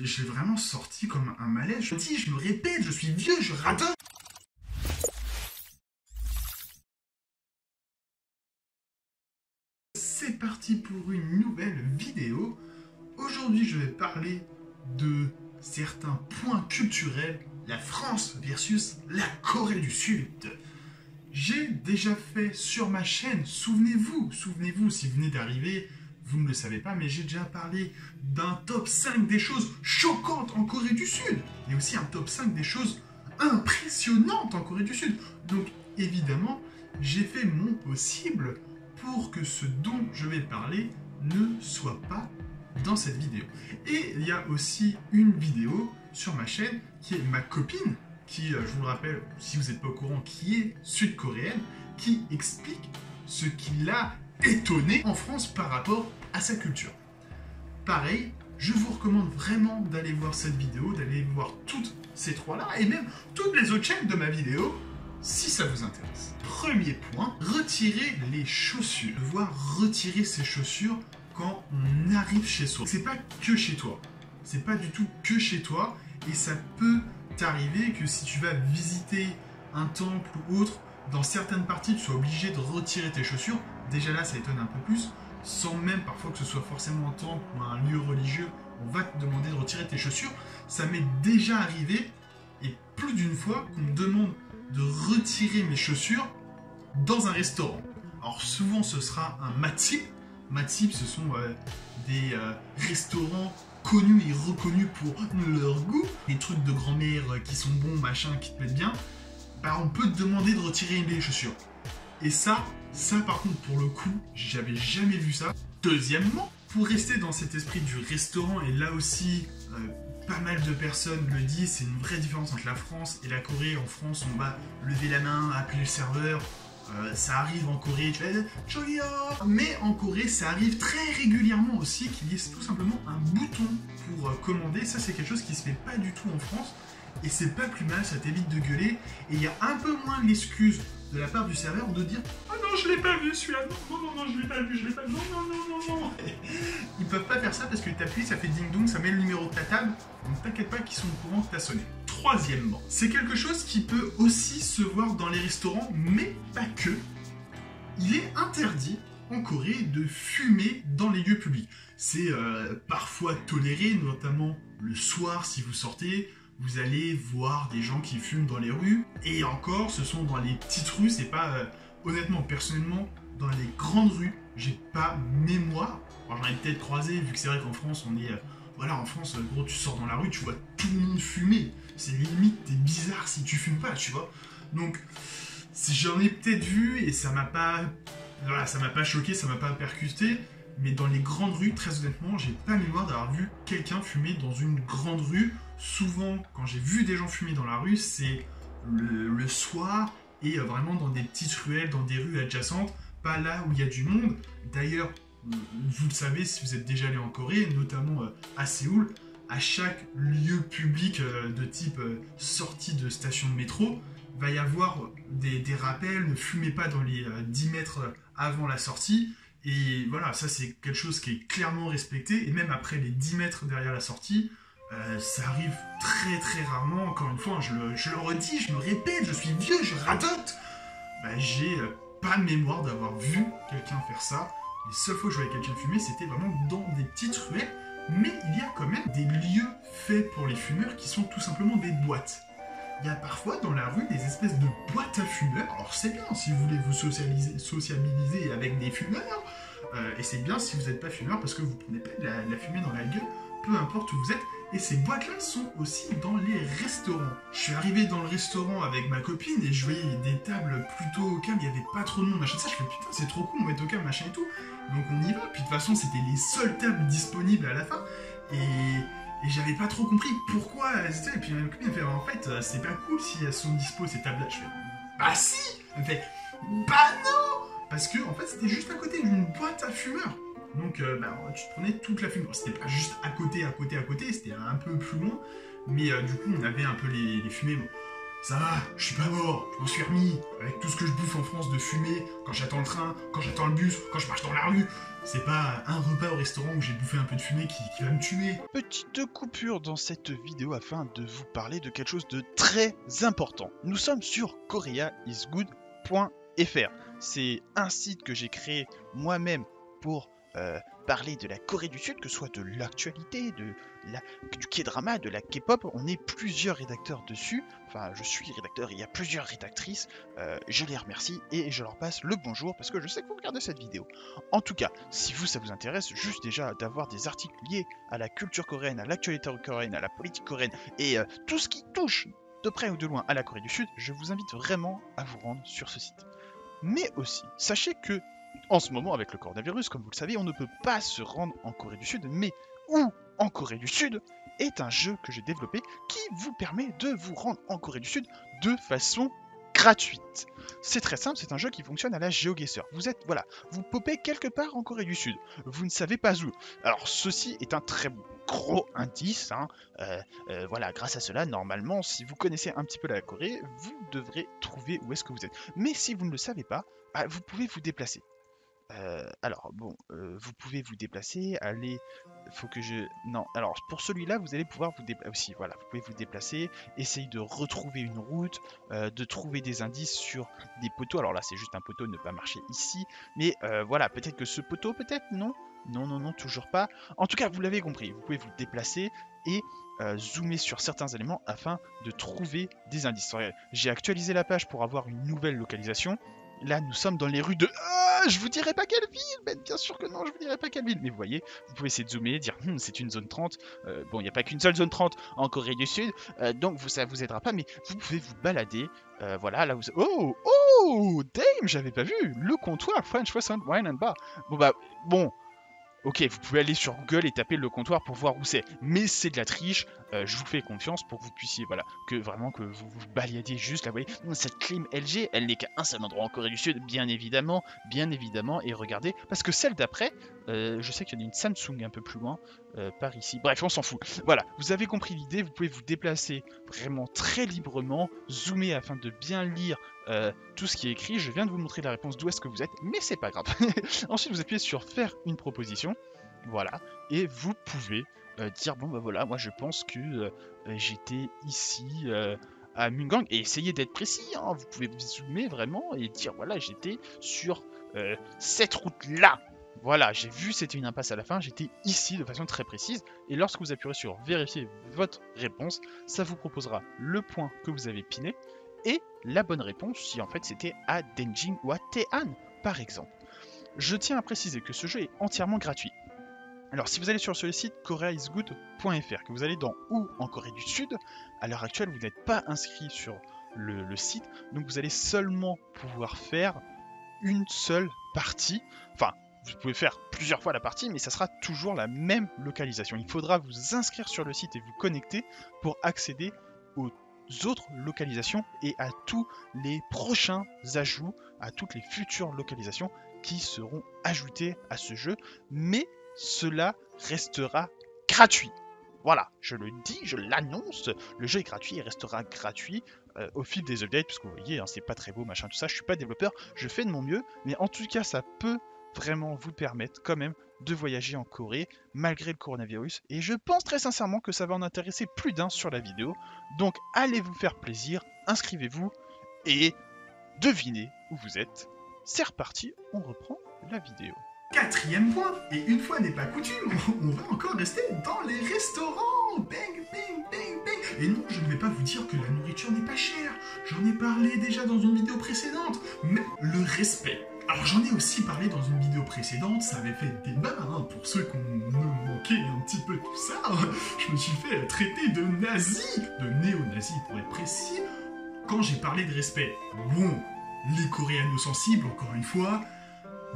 j'ai vraiment sorti comme un malaise. Je me dis, je me répète, je suis vieux, je radote. C'est parti pour une nouvelle vidéo. Aujourd'hui, je vais parler de certains points culturels, la France versus la Corée du Sud. J'ai déjà fait sur ma chaîne, souvenez-vous, si vous venez d'arriver, vous ne le savez pas, mais j'ai déjà parlé d'un top 5 des choses choquantes en Corée du Sud, et aussi un top 5 des choses impressionnantes en Corée du Sud. Donc évidemment, j'ai fait mon possible pour que ce dont je vais parler ne soit pas dans cette vidéo. Et il y a aussi une vidéo sur ma chaîne qui est ma copine, qui, je vous le rappelle, si vous n'êtes pas au courant, qui est sud-coréenne, qui explique ce qui l'a étonné en France par rapport à sa culture. Pareil, je vous recommande vraiment d'aller voir cette vidéo, d'aller voir toutes ces trois-là, et même toutes les autres chaînes de ma vidéo, si ça vous intéresse. Premier point, retirer les chaussures. Devoir retirer ses chaussures quand on arrive chez soi. C'est pas que chez toi. C'est pas du tout que chez toi, et ça peut t'arriver que si tu vas visiter un temple ou autre, dans certaines parties, tu sois obligé de retirer tes chaussures. Déjà là, ça étonne un peu plus, sans même parfois que ce soit forcément un temple ou un lieu religieux, on va te demander de retirer tes chaussures. Ça m'est déjà arrivé, et plus d'une fois, qu'on me demande de retirer mes chaussures dans un restaurant. Alors souvent, ce sera un matip. Matip, ce sont des restaurants connus et reconnus pour leur goût, des trucs de grand-mère qui sont bons, machin, qui te mettent bien. Bah, on peut te demander de retirer les chaussures. Et ça par contre, pour le coup, j'avais jamais vu ça. Deuxièmement, pour rester dans cet esprit du restaurant, et là aussi, pas mal de personnes le disent, c'est une vraie différence entre la France et la Corée. En France, on va lever la main, appeler le serveur. Ça arrive en Corée, tu vas dire Choyo. Mais en Corée, ça arrive très régulièrement aussi qu'il y ait tout simplement un bouton pour commander. Ça, c'est quelque chose qui se fait pas du tout en France. Et c'est pas plus mal, ça t'évite de gueuler. Et il y a un peu moins l'excuse de la part du serveur de dire « Oh non, je l'ai pas vu celui-là, non, je l'ai pas vu, non. » Ils peuvent pas faire ça parce que t'appuies, ça fait ding-dong, ça met le numéro de ta table. Donc t'inquiète pas qu'ils sont au courant que t'as sonné. Troisièmement, c'est quelque chose qui peut aussi se voir dans les restaurants, mais pas que. Il est interdit en Corée de fumer dans les lieux publics. C'est parfois toléré, notamment le soir si vous sortez. Vous allez voir des gens qui fument dans les rues, et encore, ce sont dans les petites rues, c'est pas, honnêtement, personnellement, dans les grandes rues, j'ai pas mémoire. Alors j'en ai peut-être croisé, vu que c'est vrai qu'en France, on est, voilà, en France, gros, tu sors dans la rue, tu vois tout le monde fumer. C'est limite, t'es bizarre si tu fumes pas, tu vois. Donc, j'en ai peut-être vu, et ça m'a pas, voilà, ça m'a pas choqué, ça m'a pas percuté, mais dans les grandes rues, très honnêtement, j'ai pas mémoire d'avoir vu quelqu'un fumer dans une grande rue. Souvent, quand j'ai vu des gens fumer dans la rue, c'est le soir et vraiment dans des petites ruelles, dans des rues adjacentes, pas là où il y a du monde. D'ailleurs, vous le savez si vous êtes déjà allé en Corée, notamment à Séoul, à chaque lieu public de type sortie de station de métro, va y avoir des rappels, ne fumez pas dans les 10 mètres avant la sortie. Et voilà, ça c'est quelque chose qui est clairement respecté, et même après les 10 mètres derrière la sortie, ça arrive très rarement. Encore une fois, je le redis, je me répète, je suis vieux, je radote. Bah, j'ai pas mémoire d'avoir vu quelqu'un faire ça. Les seules fois que je voyais quelqu'un fumer, c'était vraiment dans des petites ruelles, mais il y a quand même des lieux faits pour les fumeurs qui sont tout simplement des boîtes. Il y a parfois dans la rue des espèces de boîtes à fumeurs. Alors c'est bien si vous voulez vous sociabiliser avec des fumeurs, et c'est bien si vous n'êtes pas fumeur parce que vous prenez pas de la fumée dans la gueule, peu importe où vous êtes. Et ces boîtes-là sont aussi dans les restaurants. Je suis arrivé dans le restaurant avec ma copine et je voyais des tables plutôt au calme, il n'y avait pas trop de monde, machin. Ça, je fais putain, c'est trop cool, on va être au calme, machin et tout. Donc on y va, puis de toute façon, c'était les seules tables disponibles à la fin. Et j'avais pas trop compris pourquoi elles étaient. Et puis ma copine me fait, en fait, c'est pas cool si elles sont dispo ces tables-là. Je fais, bah si. Elle me fait, bah non. Parce que, en fait, c'était juste à côté d'une boîte à fumeurs. Donc, bah, tu te prenais toute la fumée. C'était pas juste à côté, c'était un peu plus loin. Mais du coup, on avait un peu les fumées. Bon, Ça va, je suis pas mort, je m'en suis remis. Avec tout ce que je bouffe en France de fumée, quand j'attends le train, quand j'attends le bus, quand je marche dans la rue. C'est pas un repas au restaurant où j'ai bouffé un peu de fumée qui va me tuer. Petite coupure dans cette vidéo afin de vous parler de quelque chose de très important. Nous sommes sur koreaisgood.fr. C'est un site que j'ai créé moi-même pour parler de la Corée du Sud, que ce soit de l'actualité, du K-drama, de la K-pop. On est plusieurs rédacteurs dessus. Enfin, je suis rédacteur, il y a plusieurs rédactrices. Je les remercie et je leur passe le bonjour parce que je sais que vous regardez cette vidéo. En tout cas, si vous, ça vous intéresse, juste déjà d'avoir des articles liés à la culture coréenne, à l'actualité coréenne, à la politique coréenne et tout ce qui touche de près ou de loin à la Corée du Sud, je vous invite vraiment à vous rendre sur ce site. Mais aussi, sachez que en ce moment, avec le coronavirus, comme vous le savez, on ne peut pas se rendre en Corée du Sud, mais où en Corée du Sud est un jeu que j'ai développé qui vous permet de vous rendre en Corée du Sud de façon gratuite. C'est très simple, c'est un jeu qui fonctionne à la GeoGuessr. Vous popez quelque part en Corée du Sud, vous ne savez pas où. Alors ceci est un très gros indice, grâce à cela, normalement, si vous connaissez un petit peu la Corée, vous devrez trouver où est-ce que vous êtes. Mais si vous ne le savez pas, vous pouvez vous déplacer. Vous pouvez vous déplacer, aller, faut que je... Non, alors pour celui-là, vous allez pouvoir vous déplacer aussi, voilà, vous pouvez vous déplacer, essayer de retrouver une route, de trouver des indices sur des poteaux, alors là c'est juste un poteau, ne pas marcher ici, mais voilà, peut-être que ce poteau, peut-être, non, toujours pas, en tout cas, vous l'avez compris, vous pouvez vous déplacer et zoomer sur certains éléments afin de trouver des indices. J'ai actualisé la page pour avoir une nouvelle localisation. Là, nous sommes dans les rues de... je vous dirai pas quelle ville, mais bien sûr que non, je vous dirai pas quelle ville. Mais vous voyez, vous pouvez essayer de zoomer, dire c'est une zone 30. Bon, il n'y a pas qu'une seule zone 30 en Corée du Sud, donc ça vous aidera pas, mais vous pouvez vous balader. Voilà, là vous... Oh, damn, j'avais pas vu le comptoir French Western Wine and Bar. Bon. Ok, vous pouvez aller sur Google et taper le comptoir pour voir où c'est, mais c'est de la triche, je vous fais confiance pour que vous puissiez, que vous vous balayadiez juste là, vous voyez, cette clim LG, elle n'est qu'à un seul endroit en Corée du Sud, bien évidemment, et regardez, parce que celle d'après, je sais qu'il y en a une Samsung un peu plus loin, par ici, bref, on s'en fout, voilà, vous avez compris l'idée, vous pouvez vous déplacer vraiment très librement, zoomer afin de bien lire tout ce qui est écrit. Je viens de vous montrer la réponse d'où est-ce que vous êtes, mais c'est pas grave. Ensuite, vous appuyez sur faire une proposition, voilà, et vous pouvez dire bon bah voilà, moi je pense que j'étais ici à Mungang, et essayez d'être précis, hein. Vous pouvez zoomer vraiment et dire voilà, j'étais sur cette route là. Voilà, j'ai vu c'était une impasse à la fin, j'étais ici de façon très précise, et lorsque vous appuierez sur vérifier votre réponse, ça vous proposera le point que vous avez piné, et la bonne réponse si en fait c'était à Denjin ou à Taean par exemple. Je tiens à préciser que ce jeu est entièrement gratuit. Alors si vous allez sur le site koreaisgood.fr, que vous allez dans où en Corée du Sud, à l'heure actuelle vous n'êtes pas inscrit sur le site, donc vous allez seulement pouvoir faire une seule partie, enfin vous pouvez faire plusieurs fois la partie, mais ça sera toujours la même localisation. Il faudra vous inscrire sur le site et vous connecter pour accéder aux autres localisations et à tous les prochains ajouts, à toutes les futures localisations qui seront ajoutées à ce jeu, mais cela restera gratuit. Voilà, je le dis, je l'annonce, le jeu est gratuit et restera gratuit au fil des updates, parce que vous voyez, hein, c'est pas très beau, machin, tout ça, je suis pas développeur, je fais de mon mieux, mais en tout cas, ça peut vraiment vous permettre quand même de voyager en Corée malgré le coronavirus, et je pense très sincèrement que ça va en intéresser plus d'un sur la vidéo, donc allez vous faire plaisir, inscrivez-vous et devinez où vous êtes. C'est reparti, on reprend la vidéo. Quatrième point, et une fois n'est pas coutume, on va encore rester dans les restaurants. Bang, bang, bang, bang. Et non, je ne vais pas vous dire que la nourriture n'est pas chère. J'en ai parlé déjà dans une vidéo précédente. Mais le respect. Alors j'en ai aussi parlé dans une vidéo précédente, ça avait fait débat, hein, pour ceux qui me manquaient un petit peu tout ça. Je me suis fait traiter de nazi, de néo-nazi pour être précis, quand j'ai parlé de respect. Bon, les coréano-sensibles, encore une fois,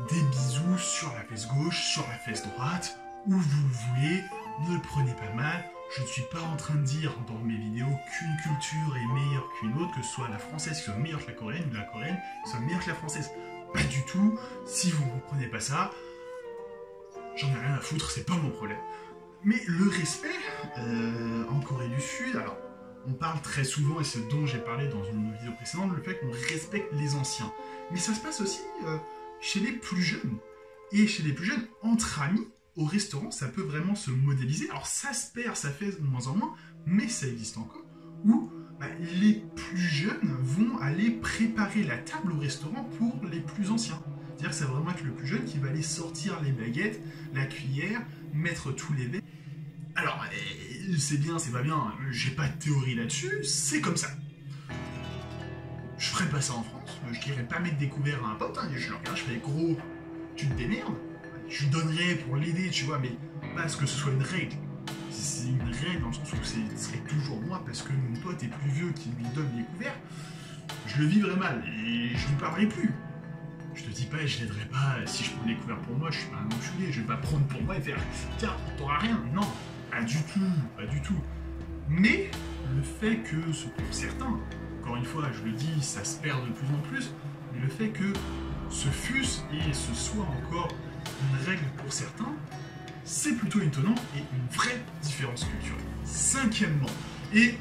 des bisous sur la fesse gauche, sur la fesse droite, où vous le voulez, ne le prenez pas mal. Je ne suis pas en train de dire dans mes vidéos qu'une culture est meilleure qu'une autre, que ce soit la française qui soit meilleure que la coréenne, ou la coréenne qui soit meilleure que la française. Pas du tout. Si vous ne comprenez pas ça, j'en ai rien à foutre, c'est pas mon problème. Mais le respect, en Corée du Sud, alors, on parle parle très souvent, et c'est ce dont j'ai parlé dans une vidéo précédente, le fait qu'on respecte les anciens. Mais ça se passe aussi chez les plus jeunes. Et chez les plus jeunes, entre amis, au restaurant, ça peut vraiment se modéliser. Alors ça se perd, ça fait de moins en moins, mais ça existe encore. Où les plus jeunes vont aller préparer la table au restaurant pour les plus anciens. C'est-à-dire que c'est vraiment le plus jeune qui va aller sortir les baguettes, la cuillère, mettre tous les verres. Alors, c'est bien, c'est pas bien, j'ai pas de théorie là-dessus, c'est comme ça. Je ferais pas ça en France, je dirais pas mettre des couverts à un pote, hein, je le regarde, je fais gros, tu te démerdes. Je lui donnerais pour l'aider, tu vois, mais pas parce que ce soit une règle. C'est une règle dans le sens où ce serait toujours moi parce que mon pote est plus vieux qui lui donne les couverts. Je le vivrais mal et je lui parlerai plus. Je te dis pas, je l'aiderai pas si je prends les couverts pour moi, je suis pas un enculé, je vais pas prendre pour moi et faire tiens, t'auras rien. Non, pas du tout, pas du tout. Mais le fait que, pour certains, encore une fois, je le dis, ça se perd de plus en plus, mais le fait que ce fût et ce soit encore une règle pour certains, c'est plutôt étonnant et une vraie différence culturelle. Cinquièmement, et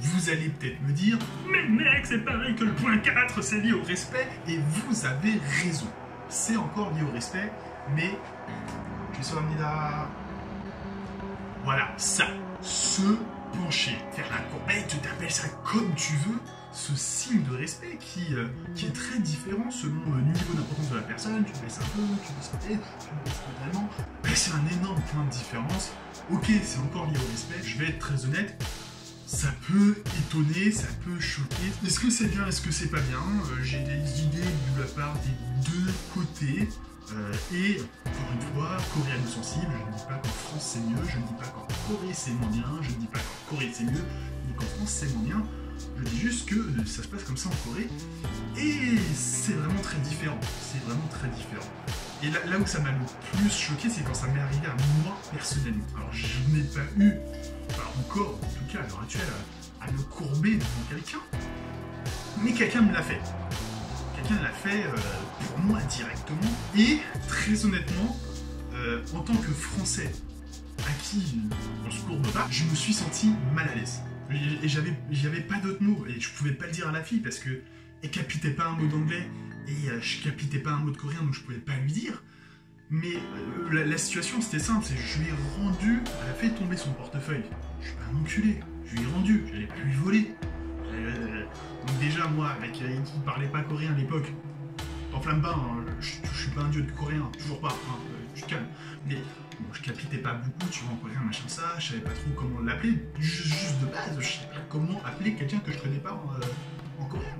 vous allez peut-être me dire, mais mec, c'est pareil que le point 4, c'est lié au respect, et vous avez raison. C'est encore lié au respect, mais je suis amené là. Voilà, ça, se pencher, faire la courbette, tu t'appelles ça comme tu veux, ce signe de respect qui est très différent selon le niveau d'importance de la personne, tu baisses un peu, tu baisses la tête, tu baisses totalement, mais c'est un énorme point de différence. Ok, c'est encore lié au respect, je vais être très honnête, ça peut étonner, ça peut choquer. Est-ce que c'est bien, est-ce que c'est pas bien? J'ai des idées de la part des deux côtés. Et encore une fois, coréano-sensible, je ne dis pas qu'en France c'est mieux, je ne dis pas qu'en Corée c'est moins bien, je ne dis pas qu'en Corée c'est mieux, ni qu'en France c'est moins bien. Je dis juste que ça se passe comme ça en Corée, et c'est vraiment très différent. C'est vraiment très différent. Et là où ça m'a le plus choqué, c'est quand ça m'est arrivé à moi personnellement. Alors je n'ai pas eu, encore, en tout cas à l'heure actuelle, à me courber devant quelqu'un, mais quelqu'un me l'a fait. Quelqu'un l'a fait pour moi directement, et très honnêtement, en tant que Français à qui on se courbe pas, je me suis senti mal à l'aise. Et j'avais pas d'autres mots, et je pouvais pas le dire à la fille parce que elle capitait pas un mot d'anglais et je capitais pas un mot de coréen, donc je pouvais pas lui dire. Mais la situation c'était simple, c'est que je lui ai rendu, elle a fait tomber son portefeuille. Je suis pas un enculé, je lui ai rendu, j'allais plus lui voler. Donc déjà moi, avec qui parlait pas coréen à l'époque, t'enflamme pas, hein, je suis pas un dieu de coréen, toujours pas, hein, tu te calmes. Mais bon, je capitais pas beaucoup, tu vois, en coréen, machin ça, je savais pas trop comment l'appeler, juste de base, je savais pas comment appeler quelqu'un que je connais pas en coréen.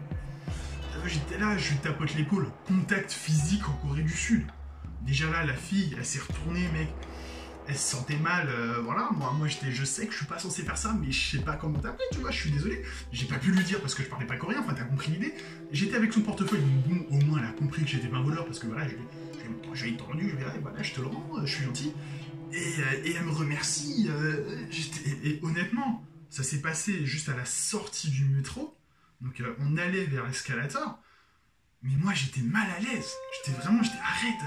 J'étais là, je lui tapote l'épaule, contact physique en Corée du Sud. Déjà là, la fille, elle s'est retournée, mec. Elle se sentait mal, voilà, moi je sais que je suis pas censé faire ça, mais je sais pas comment t'appeler, tu vois, je suis désolé. J'ai pas pu lui dire parce que je parlais pas coréen, enfin t'as compris l'idée. J'étais avec son portefeuille, bon, au moins elle a compris que j'étais pas un voleur parce que voilà, je lui ai tendu, je lui ai dit, voilà, je te le rends, je suis gentil. Et elle me remercie, et honnêtement, ça s'est passé juste à la sortie du métro, donc on allait vers l'escalator. Mais moi j'étais mal à l'aise, arrête,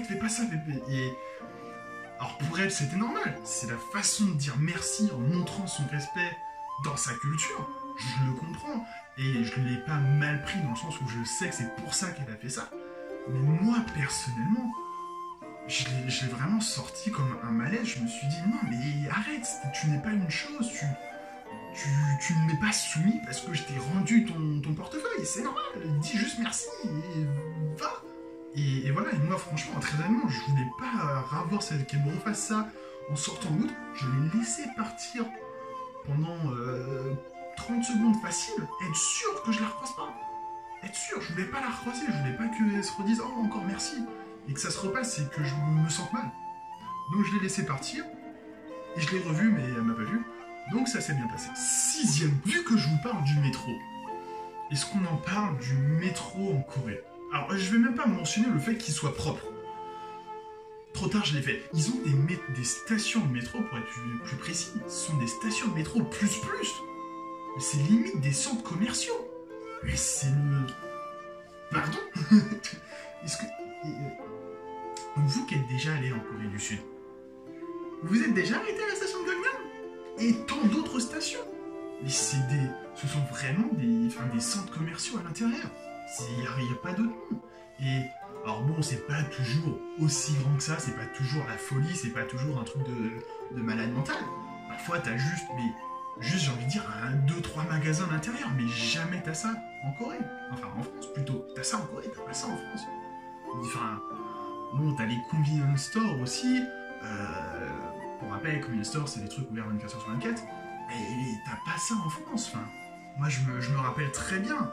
fais pas ça, et alors pour elle c'était normal, c'est la façon de dire merci en montrant son respect dans sa culture, je le comprends, et je ne l'ai pas mal pris dans le sens où je sais que c'est pour ça qu'elle a fait ça, mais moi personnellement, je l'ai vraiment sorti comme un malaise, je me suis dit non mais arrête, tu n'es pas une chose, tu ne m'es pas soumis parce que je t'ai rendu ton portefeuille, c'est normal, dis juste merci et va. Et voilà, et moi franchement, très honnêtement, je voulais pas revoir qu'elle me refasse ça en sortant de l'autre, je l'ai laissé partir pendant 30 secondes facile, être sûr que je la recroise pas. Être sûr, je voulais pas la recroiser, je voulais pas qu'elle se redise oh encore merci, et que ça se repasse et que je me sente mal. Donc je l'ai laissé partir, et je l'ai revu mais elle m'a pas vu. Donc ça s'est bien passé. Sixième, vu que je vous parle du métro, est-ce qu'on en parle du métro en Corée? Alors je vais même pas mentionner le fait qu'il soit propre. Trop tard je l'ai fait. Ils ont des stations de métro, pour être plus précis, ce sont des stations de métro plus. Mais c'est limite des centres commerciaux. Mais c'est le... Pardon. Est-ce que... vous qui êtes déjà allé en Corée du Sud, vous êtes déjà arrêté à la station de Gangnam? et tant d'autres stations. Mais ce sont vraiment des centres commerciaux à l'intérieur. Il n'y a pas d'autre nom. Et alors bon, c'est pas toujours aussi grand que ça, c'est pas toujours la folie, c'est pas toujours un truc de malade mental. Parfois t'as juste, j'ai envie de dire, 2-3 magasins à l'intérieur, mais jamais t'as ça en Corée. Enfin, en France plutôt. T'as ça en Corée, t'as pas ça en France. Enfin, bon, t'as les convenience stores aussi. Pour rappel, convenience stores, c'est des trucs ouverts 24h/24. Et t'as pas ça en France. Enfin, moi, je me rappelle très bien.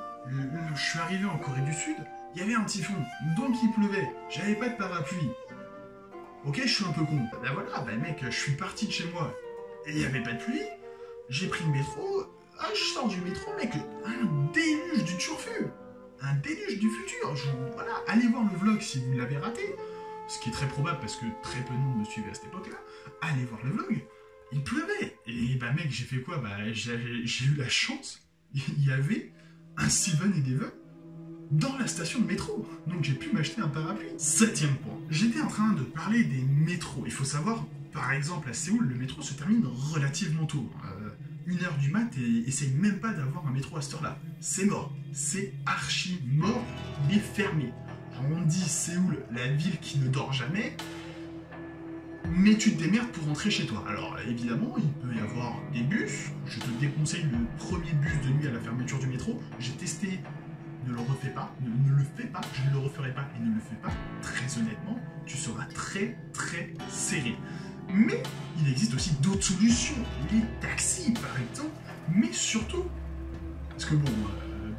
Je suis arrivé en Corée du Sud, il y avait un typhon, donc il pleuvait. J'avais pas de parapluie. Ok, je suis un peu con. Ben voilà, mec, je suis parti de chez moi. Et il y avait pas de pluie. J'ai pris le métro. Ah, je sors du métro, mec. Un déluge du turfu. Un déluge du futur. Voilà, allez voir le vlog si vous l'avez raté. Ce qui est très probable parce que très peu de monde me suivait à cette époque-là. Allez voir le vlog. Il pleuvait. Et mec, j'ai fait quoi? J'ai eu la chance. Il y avait un 7-Eleven dans la station de métro. Donc j'ai pu m'acheter un parapluie. 7e point. J'étais en train de parler des métros. Il faut savoir, par exemple, à Séoul, le métro se termine relativement tôt. 1h du mat et essaye même pas d'avoir un métro à cette heure-là. C'est mort. C'est archi mort. Il est fermé. Alors, on dit Séoul, la ville qui ne dort jamais. Mais tu te démerdes pour rentrer chez toi. Alors évidemment, il peut y avoir des bus. Je te déconseille le premier bus de nuit à la fermeture du métro. J'ai testé, ne le refais pas, ne le fais pas, je ne le referai pas et ne le fais pas. Très honnêtement, tu seras très très serré. Mais il existe aussi d'autres solutions. Les taxis par exemple, mais surtout, parce que bon,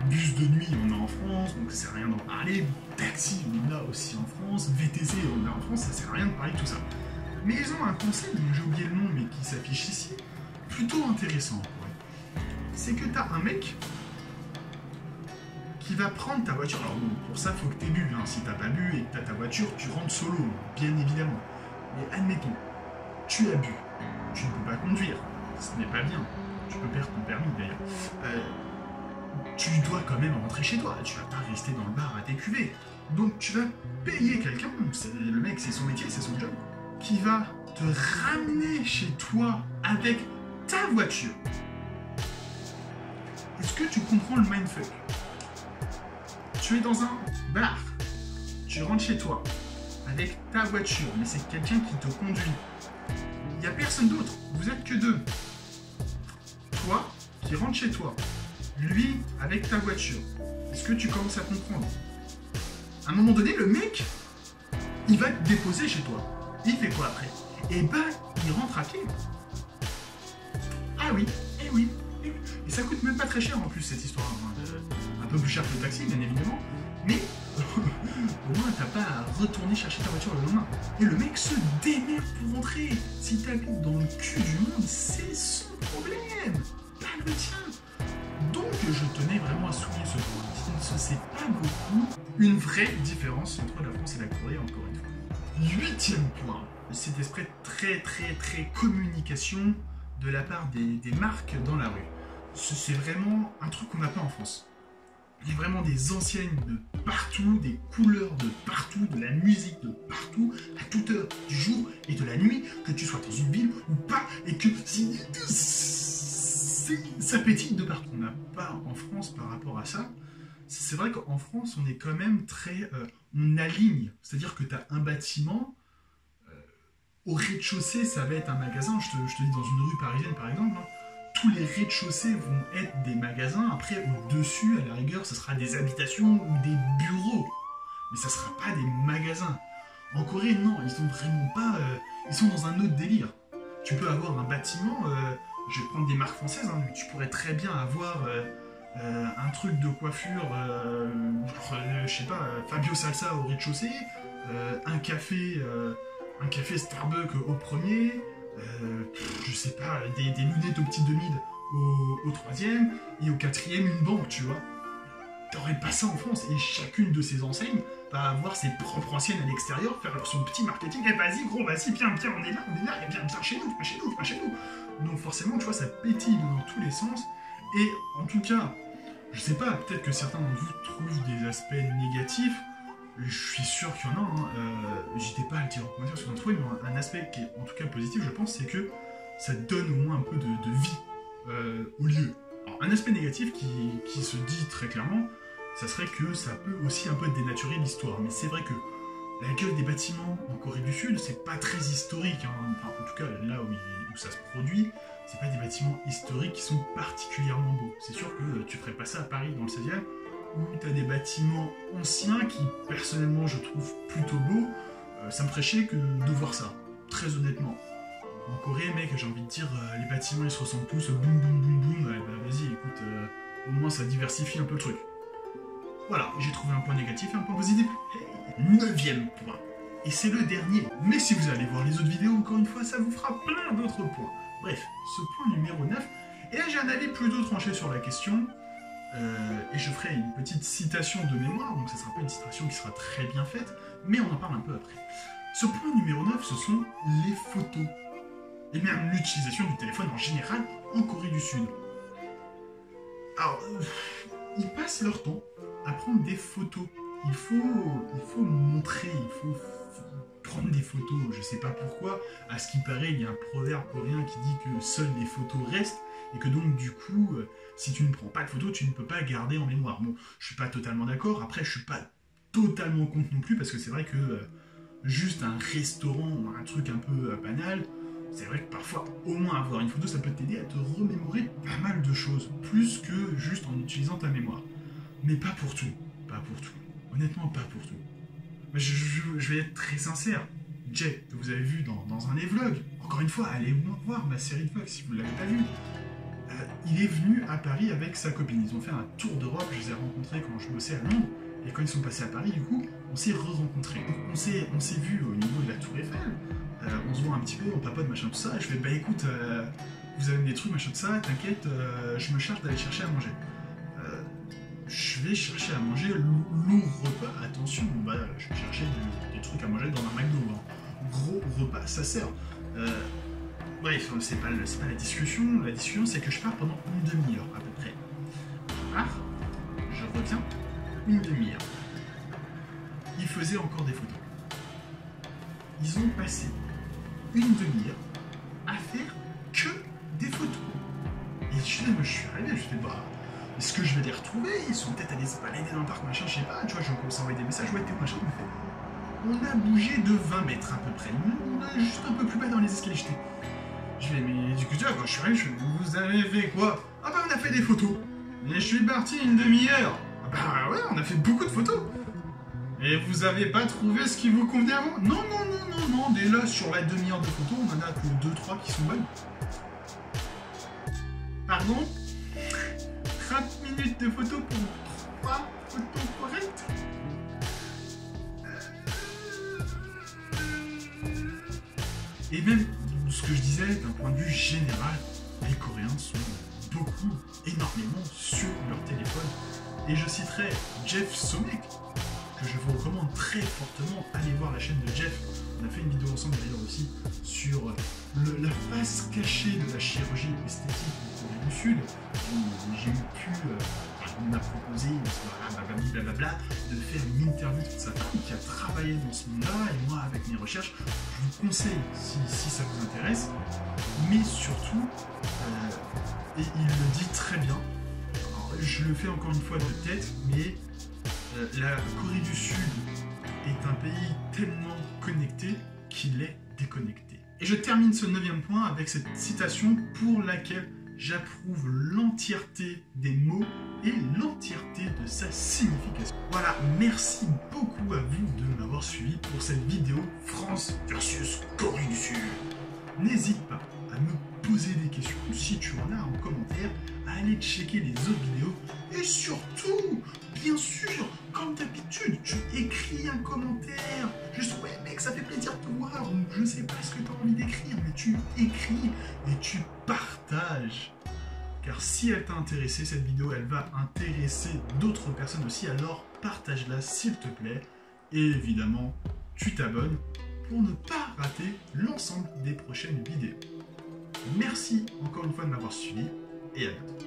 bus de nuit on a en France, donc ça sert à rien d'en parler. Taxi on a aussi en France, VTC on a en France, ça sert à rien de parler de tout ça. Mais ils ont un concept dont j'ai oublié le nom mais qui s'affiche ici, plutôt intéressant. Ouais. C'est que t'as un mec qui va prendre ta voiture. Alors bon, pour ça faut que t'aies bu, hein. Si t'as pas bu et que t'as ta voiture, tu rentres solo, bien évidemment. Mais admettons, tu as bu, tu ne peux pas conduire, ce n'est pas bien, tu peux perdre ton permis d'ailleurs. Tu dois quand même rentrer chez toi, tu vas pas rester dans le bar à t'écuver. Donc tu vas payer quelqu'un, le mec c'est son métier, c'est son job, qui va te ramener chez toi avec ta voiture. Est-ce que tu comprends le mindfuck? Tu es dans un bar, tu rentres chez toi avec ta voiture, mais c'est quelqu'un qui te conduit. Il n'y a personne d'autre, vous êtes que deux. Toi qui rentres chez toi, lui avec ta voiture. Est-ce que tu commences à comprendre? À un moment donné, le mec, il va te déposer chez toi. Il fait quoi après? Et il rentre à pied. Ah oui, et oui, et oui. Et ça coûte même pas très cher en plus cette histoire. Un peu plus cher que le taxi, bien évidemment. Mais au moins t'as pas à retourner chercher ta voiture le lendemain. Et le mec se démerde pour rentrer. Si t'habites dans le cul du monde, c'est son problème, pas le tien. Donc je tenais vraiment à souligner ce point. Il ne se sait pas beaucoup une vraie différence entre la France et la Corée, encore une fois. 8e point, cet esprit très communication de la part des marques dans la rue. C'est vraiment un truc qu'on n'a pas en France. Il y a vraiment des enseignes de partout, des couleurs de partout, de la musique de partout, à toute heure du jour et de la nuit, que tu sois dans une ville ou pas, et que ça pétille de partout. On n'a pas en France par rapport à ça. C'est vrai qu'en France, on est quand même très... on aligne, c'est-à-dire que tu as un bâtiment, au rez-de-chaussée, ça va être un magasin, je te dis dans une rue parisienne par exemple, hein, tous les rez-de-chaussée vont être des magasins, après au-dessus, à la rigueur, ce sera des habitations ou des bureaux, mais ça sera pas des magasins. En Corée, non, ils sont vraiment pas... ils sont dans un autre délire. Tu peux avoir un bâtiment, je vais prendre des marques françaises, hein, mais tu pourrais très bien avoir... un truc de coiffure, je sais pas, Fabio Salsa au rez-de-chaussée, un café Starbucks au premier, je sais pas, des lunettes au petit demi au 3e, et au 4e une banque, tu vois. T'aurais pas ça en France, et chacune de ces enseignes va avoir ses propres enseignes à l'extérieur, faire son petit marketing, et vas-y gros, vas-y, viens, on est là, et viens chez nous. Donc forcément, tu vois, ça pétille dans tous les sens. Et en tout cas, je sais pas, peut-être que certains d'entre vous trouvent des aspects négatifs, je suis sûr qu'il y en a, j'étais pas à le dire en commentaire sur notre truc, mais un aspect qui est en tout cas positif, je pense, c'est que ça donne au moins un peu de vie au lieu. Alors, un aspect négatif qui se dit très clairement, ça serait que ça peut aussi un peu dénaturer l'histoire. Mais c'est vrai que la gueule des bâtiments en Corée du Sud, c'est pas très historique. Hein. Enfin, en tout cas, là où ça se produit, c'est pas des bâtiments historiques qui sont particulièrement beaux. C'est sûr que tu ferais pas ça à Paris, dans le 16e, où t'as des bâtiments anciens qui, personnellement, je trouve plutôt beaux. Ça me ferait chier que de voir ça, très honnêtement. En Corée, mec, j'ai envie de dire, les bâtiments ils se ressemblent tous, boum boum boum boum, bah, vas-y, écoute, au moins ça diversifie un peu le truc. Voilà, j'ai trouvé un point négatif et un point positif. Hey, 9e point. Et c'est le dernier. Mais si vous allez voir les autres vidéos, encore une fois, ça vous fera plein d'autres points. Bref, ce point numéro 9. Et là, j'ai un avis plutôt tranché sur la question. Et je ferai une petite citation de mémoire, donc ça sera pas une citation qui sera très bien faite, mais on en parle un peu après. Ce point numéro 9, ce sont les photos. Et même l'utilisation du téléphone en général en Corée du Sud. Alors, ils passent leur temps à prendre des photos. Il faut montrer, il faut prendre des photos. Je sais pas pourquoi. À ce qui paraît, il y a un proverbe coréen qui dit que seules les photos restent et que donc du coup, si tu ne prends pas de photos, tu ne peux pas garder en mémoire. Bon, je suis pas totalement d'accord. Après, je suis pas totalement contre non plus parce que c'est vrai que juste un restaurant ou un truc un peu banal, c'est vrai que parfois, au moins avoir une photo, ça peut t'aider à te remémorer pas mal de choses, plus que juste en utilisant ta mémoire. Mais pas pour tout, pas pour tout. Honnêtement, pas pour tout. Je vais être très sincère. Jay, que vous avez vu dans un des vlogs, encore une fois, allez voir ma série de vlogs si vous ne l'avez pas vu. Il est venu à Paris avec sa copine. Ils ont fait un tour d'Europe, je les ai rencontrés quand je bossais à Londres. Et quand ils sont passés à Paris, du coup, on s'est re-rencontrés. On s'est vu au niveau de la Tour Eiffel. On se voit un petit peu, on papote, machin, tout ça. Et je fais, bah écoute, vous avez des trucs, machin, tout ça, t'inquiète, je me charge d'aller chercher à manger. Je vais chercher à manger lourd repas. Attention, bah, je vais chercher des trucs à manger dans un McDo. Hein. Gros repas, ça sert. Bref, c'est pas la discussion. La discussion, c'est que je pars pendant une demi-heure à peu près. Je pars, je reviens, une demi-heure. Ils faisaient encore des photos. Ils ont passé une demi-heure à faire que des photos. Et moi, je suis arrivé, je fais, bah, est-ce que je vais les retrouver? Ils sont peut-être allés se balader dans le parc, machin, je sais pas, tu vois, je commence à envoyer des messages, ouais, t'es machin, il me fait. On a bougé de 20 mètres à peu près. On a juste un peu plus bas dans les escaliers. Je vais, mais du coup, quand je suis arrivé, vous avez fait quoi? Ah bah, on a fait des photos. Et je suis parti une demi-heure. Ah bah, ouais, on a fait beaucoup de photos. Et vous avez pas trouvé ce qui vous convenait avant? Non, non, non, non, non. Dès là, sur la demi-heure de photos, on en a que 2-3 qui sont bonnes. Pardon? 30 minutes de photos pour 3 photos correctes? Et même, ce que je disais, d'un point de vue général, les Coréens sont beaucoup, énormément sur leur téléphone. Et je citerai Jeff Somek, que je vous recommande très fortement. Allez voir la chaîne de Jeff. On a fait une vidéo ensemble d'ailleurs aussi sur la face cachée de la chirurgie esthétique en Corée du Sud. J'ai pu, on m'a proposé, blablabla, de faire une interview de sa femme qui a travaillé dans ce monde-là. Et moi, avec mes recherches, je vous conseille si ça vous intéresse. Mais surtout, et il le dit très bien. Alors, je le fais encore une fois de tête, mais la Corée du Sud est un pays tellement connecté qu'il est déconnecté. Et je termine ce 9e point avec cette citation pour laquelle j'approuve l'entièreté des mots et l'entièreté de sa signification. Voilà, merci beaucoup à vous de m'avoir suivi pour cette vidéo France versus Corée du Sud. N'hésite pas à me poser des questions si tu en as en commentaire, à aller checker les autres vidéos et surtout, bien sûr, comme d'habitude, tu écris un commentaire. Juste, ouais mec, ça fait plaisir de te voir, ou je sais pas ce que tu as envie d'écrire, mais tu écris et tu partages. Car si elle t'a intéressé, cette vidéo, elle va intéresser d'autres personnes aussi, alors partage-la s'il te plaît. Et évidemment, tu t'abonnes pour ne pas rater l'ensemble des prochaines vidéos. Merci encore une fois de m'avoir suivi et à bientôt.